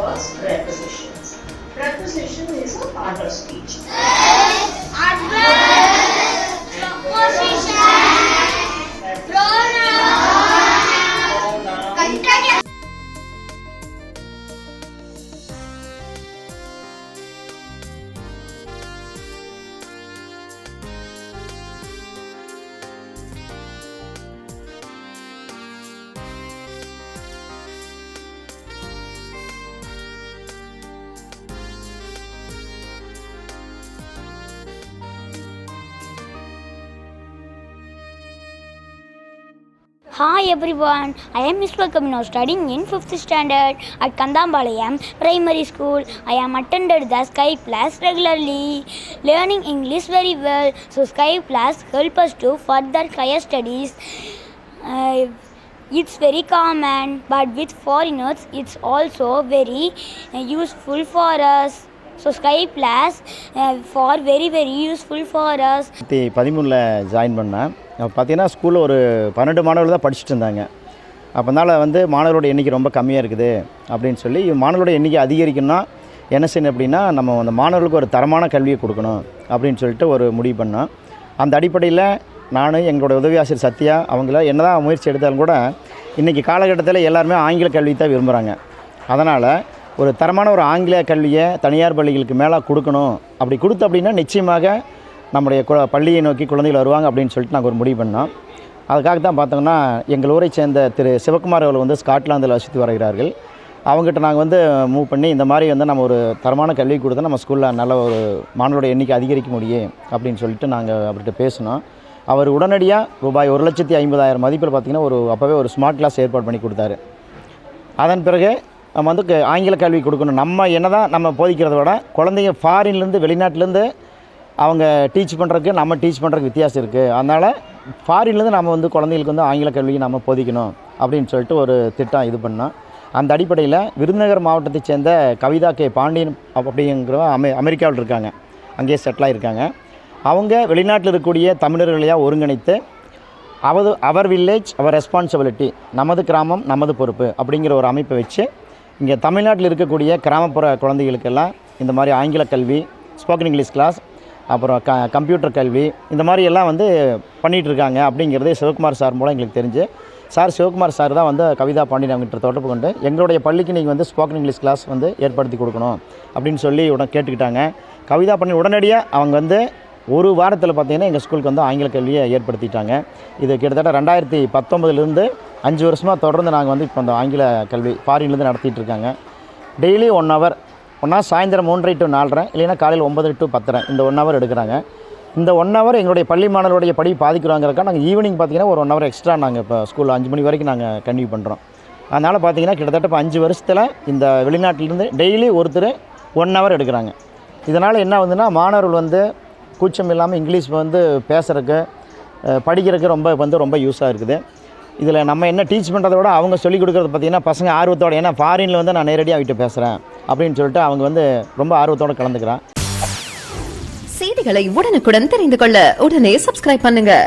was prepositions. Preposition is a part of speech. Hi everyone, I am Miss Kamino studying in 5th standard at Kandambalayam Primary School. I am attended the Sky class regularly, learning English very well. So Sky class help us to further higher studies. It's very common, but with foreigners it's also very useful for us. So Sky class for very useful for us. 13ல் join பண்ணேன். பார்த்தீங்கன்னா ஸ்கூலில் ஒரு 12 மாணவர்கள் தான் படிச்சுட்டு இருந்தாங்க. அப்போனால மாணவரோட எண்ணிக்கை ரொம்ப கம்மியாக இருக்குது அப்படின்னு சொல்லி மாணவரோட எண்ணிக்கை அதிகரிக்கணும்னா என்ன செய்யணும் அப்படின்னா நம்ம அந்த மாணவர்களுக்கு ஒரு தரமான கல்வியை கொடுக்கணும் அப்படின்னு சொல்லிட்டு ஒரு முடிவு பண்ணோம். அந்த அடிப்படையில் நான் எங்களோட உதவி ஆசிரியர் சத்யா அவங்கள என்ன தான் முயற்சி எடுத்தாலும் கூட இன்றைக்கி காலகட்டத்தில் எல்லாருமே ஆங்கில கல்வி தான் விரும்புகிறாங்க. அதனால் ஒரு தரமான ஒரு ஆங்கில கல்வியை தனியார் பள்ளிகளுக்கு மேலே கொடுக்கணும். அப்படி கொடுத்து அப்படின்னா நிச்சயமாக நம்முடைய பள்ளியை நோக்கி குழந்தைகள் வருவாங்க அப்படின்னு சொல்லிட்டு நாங்கள் ஒரு முடிவு பண்ணோம். அதுக்காக தான் பார்த்தோம்னா எங்கள் ஊரை சேர்ந்த திரு சிவகுமார் அவர்கள் ஸ்காட்லாந்தில் வசித்து வருகிறார்கள். அவங்ககிட்ட நாங்கள் மூவ் பண்ணி இந்த மாதிரி நம்ம ஒரு தரமான கல்வி கொடுத்தா நம்ம ஸ்கூலில் நல்ல ஒரு மாணவரோட எண்ணிக்கை அதிகரிக்க முடியும் அப்படின்னு சொல்லிட்டு நாங்கள் அவர்கிட்ட பேசினோம். அவர் உடனடியாக ரூபாய் 1,50,000 மதிப்பில் பார்த்திங்கன்னா அப்போவே ஒரு ஸ்மார்ட் கிளாஸ் ஏற்பாடு பண்ணி கொடுத்தாரு. அதன் பிறகு நம்ம ஆங்கில கல்வி கொடுக்கணும். நம்ம என்ன தான் நம்ம போதிக்கிறத விட குழந்தைங்க ஃபாரின்லேருந்து வெளிநாட்டிலேருந்து அவங்க டீச் பண்ணுறதுக்கு நம்ம டீச் பண்ணுறதுக்கு வித்தியாசம் இருக்குது. அதனால் ஃபாரின்லேருந்து நம்ம குழந்தைங்களுக்கு ஆங்கில கல்வியை நம்ம போதிக்கணும் அப்படின்னு சொல்லிட்டு ஒரு திட்டம் இது பண்ணோம். அந்த அடிப்படையில் விருதுநகர் மாவட்டத்தை சேர்ந்த கவிதா கே பாண்டியன் அப்படிங்கிற அமெரிக்காவில் இருக்காங்க, அங்கேயே செட்டில் ஆகியிருக்காங்க. அவங்க வெளிநாட்டில் இருக்கக்கூடிய தமிழர்களையாக ஒருங்கிணைத்து அவர் வில்லேஜ் அவர் ரெஸ்பான்சிபிலிட்டி, நமது கிராமம் நமது பொறுப்பு அப்படிங்கிற ஒரு அமைப்பை வச்சு இங்கே தமிழ்நாட்டில் இருக்கக்கூடிய கிராமப்புற குழந்தைகளுக்கெல்லாம் இந்த மாதிரி ஆங்கில கல்வி, ஸ்போக்கன் இங்கிலீஷ் கிளாஸ், அப்புறம் கம்ப்யூட்டர் கல்வி இந்த மாதிரி எல்லாம் பண்ணிகிட்ருக்காங்க அப்படிங்கிறது சிவகுமார் சார் மூலம் எங்களுக்கு தெரிஞ்சு சிவகுமார் சார் தான் கவிதா பாண்டியன் அவங்ககிட்ட தொடர்பு கொண்டு எங்களுடைய பள்ளிக்கு நீங்கள் ஸ்போக்கன் இங்கிலீஷ் கிளாஸ் ஏற்படுத்தி கொடுக்கணும் அப்படின்னு சொல்லி கேட்டுக்கிட்டாங்க. கவிதா பாண்டியன் உடனடியாக அவங்க ஒரு வாரத்தில் பார்த்திங்கன்னா எங்கள் ஸ்கூலுக்கு ஆங்கில கல்வியை ஏற்படுத்திட்டாங்க. இது கிட்டத்தட்ட 2019 5 வருஷமாக தொடர்ந்து நாங்கள் இப்போ அந்த ஆங்கில கல்வி ஃபாரின்லேருந்து நடத்திட்டு இருக்காங்க. டெய்லி 1 ஹவர், ஒன்றா சாயந்தரம் 3:30 to 4:30, இல்லைன்னா காலையில் 9 to 10:30 இந்த 1 ஹவர் எடுக்கிறாங்க. இந்த 1 ஹவர் எங்களுடைய பள்ளி மாணவருடைய படி பாதிக்கிறாங்கிறக்கா நாங்கள் ஈவினிங் பார்த்திங்கன்னா ஒரு 1 ஹவர் எக்ஸ்ட்ரா நாங்கள் இப்போ ஸ்கூலில் 5 மணி வரைக்கும் நாங்கள் கன்டினியூ பண்ணுறோம். அதனால் பார்த்திங்கன்னா கிட்டத்தட்ட இப்போ 5 வருஷத்தில் இந்த வெளிநாட்டிலேருந்து டெய்லி ஒருத்தர் 1 ஹவர் எடுக்கிறாங்க. இதனால் என்ன மாணவர்கள் கூச்சம் இல்லாமல் இங்கிலீஷ் பேசுகிறதுக்கு படிக்கிறதுக்கு ரொம்ப யூஸாக இருக்குது. இதில் நம்ம என்ன டீச் பண்ணுறத விட அவங்க சொல்லிக் கொடுக்குறது பார்த்திங்கன்னா பசங்க ஆர்வத்தோடு, ஏன்னா ஃபாரினில் நான் நேரடியாக அவகிட்ட பேசுகிறேன் அப்படின்னு சொல்லிட்டு அவங்க ரொம்ப ஆர்வத்தோடு கலந்துக்கிறான். செய்திகளை உடனுக்குடன் தெரிந்து கொள்ள உடனே சப்ஸ்கிரைப் பண்ணுங்கள்.